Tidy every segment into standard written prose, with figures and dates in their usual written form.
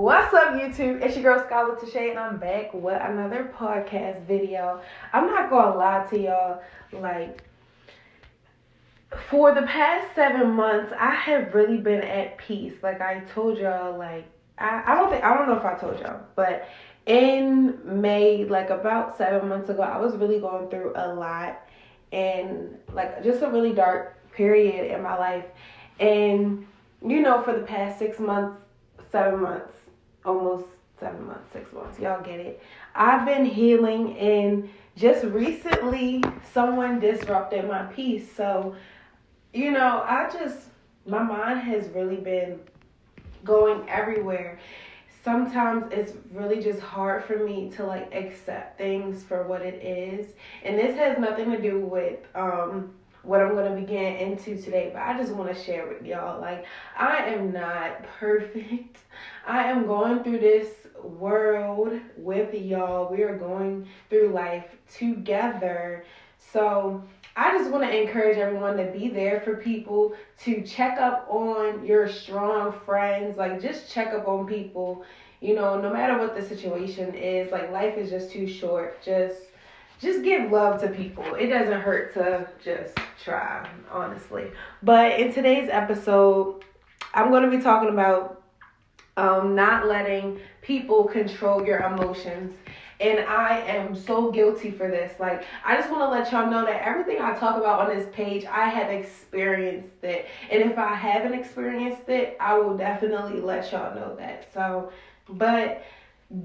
What's up, YouTube? It's your girl Skydiariespod, and I'm back with another podcast video. I'm not gonna lie to y'all, for the past 7 months, I have really been at peace. Like I told y'all, I don't know if I told y'all, but in May, about 7 months ago, I was really going through a lot and just a really dark period in my life. And for the past 6 months, 7 months, almost 7 months, 6 months, y'all get it, I've been healing, and just recently someone disrupted my peace. So my mind has really been going everywhere. Sometimes it's really just hard for me to accept things for what it is. And this has nothing to do with what I'm going to begin into today, but I just want to share with y'all. I am not perfect. I am going through this world with y'all. We are going through life together. So I just want to encourage everyone to be there for people, to check up on your strong friends. Just check up on people, no matter what the situation is. Life is just too short. Just give love to people. It doesn't hurt to just try, honestly. But in today's episode, I'm going to be talking about not letting people control your emotions. And I am so guilty for this. I just want to let y'all know that everything I talk about on this page, I have experienced it. And if I haven't experienced it, I will definitely let y'all know that. But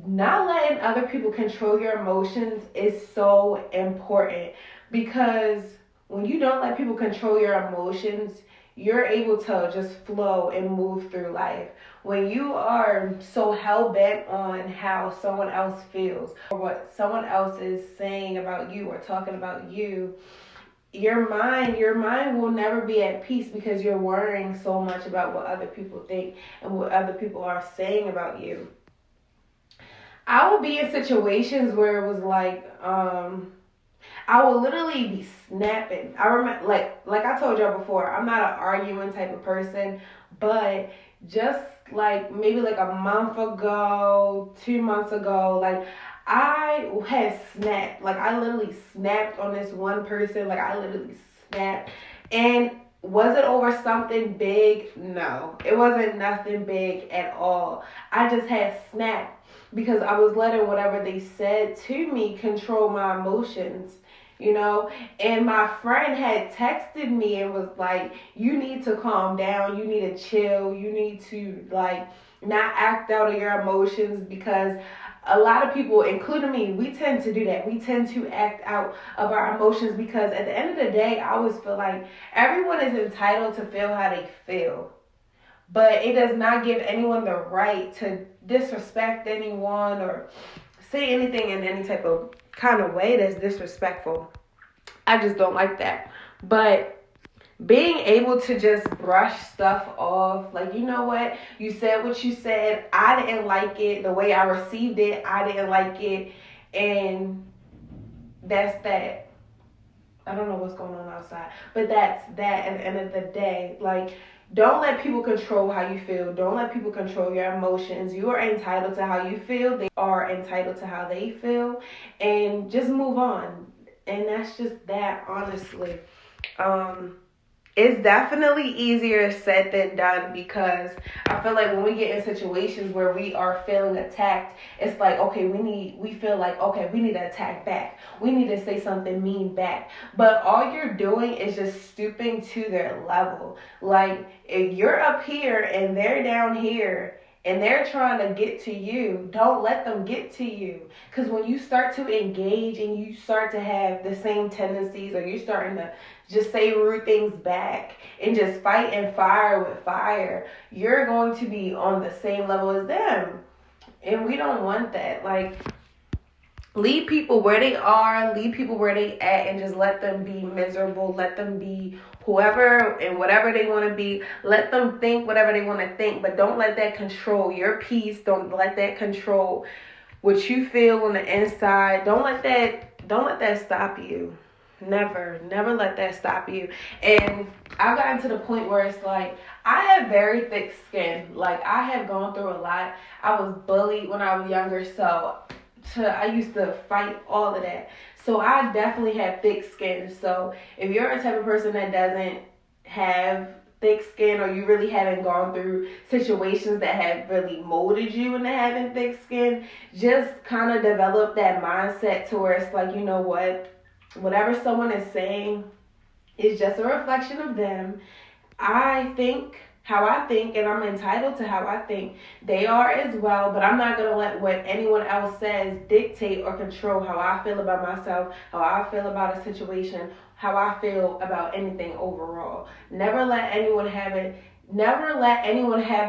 not letting other people control your emotions is so important, because when you don't let people control your emotions, you're able to just flow and move through life. When you are so hell-bent on how someone else feels or what someone else is saying about you or talking about you, your mind will never be at peace, because you're worrying so much about what other people think and what other people are saying about you. I will be in situations where it was I will literally be snapping. I remember, like I told y'all before, I'm not an arguing type of person, but just maybe a month ago, 2 months ago, I had snapped. I literally snapped on this one person. I literally snapped. And was it over something big? No, it wasn't nothing big at all. I just had snapped because I was letting whatever they said to me control my emotions. And my friend had texted me and was like, you need to calm down, you need to chill, you need to not act out of your emotions, because a lot of people, including me, we tend to do that. We tend to act out of our emotions, because at the end of the day, I always feel like everyone is entitled to feel how they feel. But it does not give anyone the right to disrespect anyone or say anything in any type of kind of way that's disrespectful. I just don't like that. But being able to just brush stuff off, you know what? You said what you said. I didn't like it. The way I received it, I didn't like it. And that's that. I don't know what's going on outside, but that's that at the end of the day. Don't let people control how you feel. Don't let people control your emotions. You are entitled to how you feel. They are entitled to how they feel. And just move on. And that's just that, honestly. It's definitely easier said than done, because I feel like when we get in situations where we are feeling attacked, it's okay, we feel okay, we need to attack back. We need to say something mean back. But all you're doing is just stooping to their level. If you're up here and they're down here and they're trying to get to you, don't let them get to you. Because when you start to engage and you start to have the same tendencies, or you're starting to just say rude things back and just fight and fire with fire, you're going to be on the same level as them. And we don't want that. Leave people where they are, leave people where they at, and just let them be miserable. Let them be whoever and whatever they want to be. Let them think whatever they want to think, but don't let that control your peace. Don't let that control what you feel on the inside. Don't let that stop you. Never let that stop you. And I've gotten to the point where it's like, I have very thick skin. Like, I have gone through a lot. I was bullied when I was younger, so I used to fight all of that. So I definitely have thick skin. So if you're a type of person that doesn't have thick skin, or you really haven't gone through situations that have really molded you into having thick skin, just kind of develop that mindset to where it's like, you know what? Whatever someone is saying is just a reflection of them. I think how I think, and I'm entitled to how I think. They are as well, but I'm not going to let what anyone else says dictate or control how I feel about myself, how I feel about a situation, how I feel about anything overall. Never let anyone have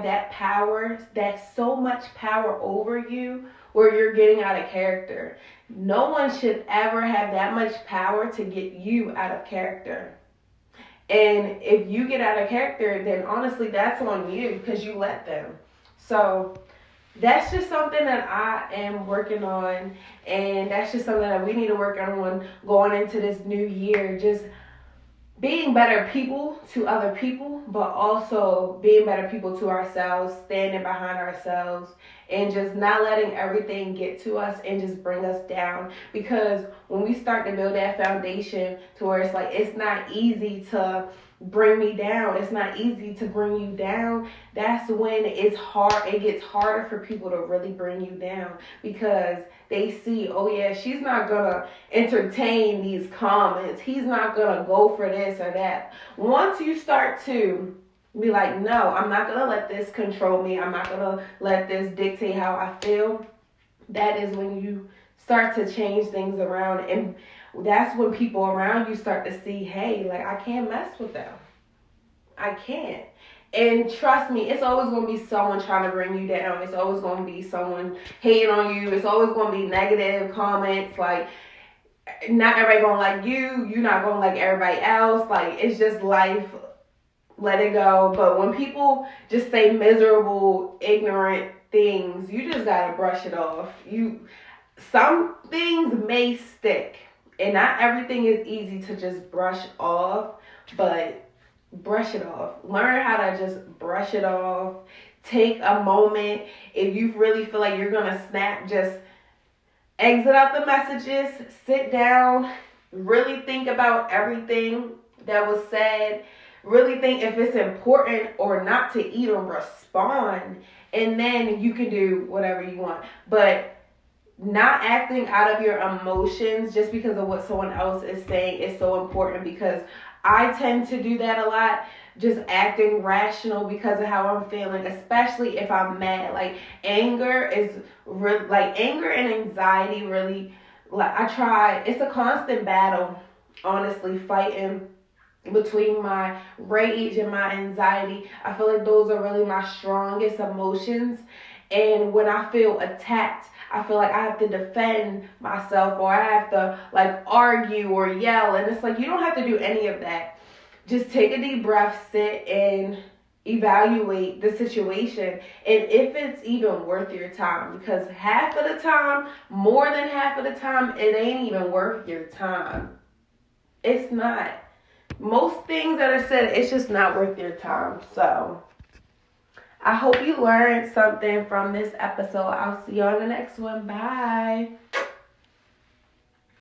that power, that so much power over you where you're getting out of character. No one should ever have that much power to get you out of character. And if you get out of character, then honestly, that's on you because you let them. So that's just something that I am working on. And that's just something that we need to work on going into this new year. Just being better people to other people, but also being better people to ourselves, standing behind ourselves, and just not letting everything get to us and just bring us down. Because when we start to build that foundation to where it's like, it's not easy to bring me down, it's not easy to bring you down, that's when it gets harder for people to really bring you down, because they see, oh yeah, she's not gonna entertain these comments, he's not gonna go for this or that. Once you start to be like, no, I'm not gonna let this control me, I'm not gonna let this dictate how I feel, that is when you start to change things around. And that's when people around you start to see, hey, like, I can't mess with them. I can't. And trust me, it's always going to be someone trying to bring you down. It's always going to be someone hating on you. It's always going to be negative comments. Like, not everybody going to like you. You're not going to like everybody else. Like, it's just life. Let it go. But when people just say miserable, ignorant things, you just got to brush it off. Some things may stick. And not everything is easy to just brush off, but brush it off. Learn how to just brush it off. Take a moment. If you really feel like you're going to snap, just exit out the messages, sit down, really think about everything that was said, really think if it's important or not to even respond, and then you can do whatever you want. But not acting out of your emotions just because of what someone else is saying is so important, because I tend to do that a lot, just acting rational because of how I'm feeling, especially if I'm mad. Like, anger and anxiety really, it's a constant battle, honestly, fighting between my rage and my anxiety. I feel like those are really my strongest emotions. And when I feel attacked, I feel like I have to defend myself, or I have to like argue or yell. And it's like, you don't have to do any of that. Just take a deep breath, sit and evaluate the situation. And if it's even worth your time, because half of the time, more than half of the time, it ain't even worth your time. It's not. Most things that are said, it's just not worth your time. So I hope you learned something from this episode. I'll see you on the next one. Bye.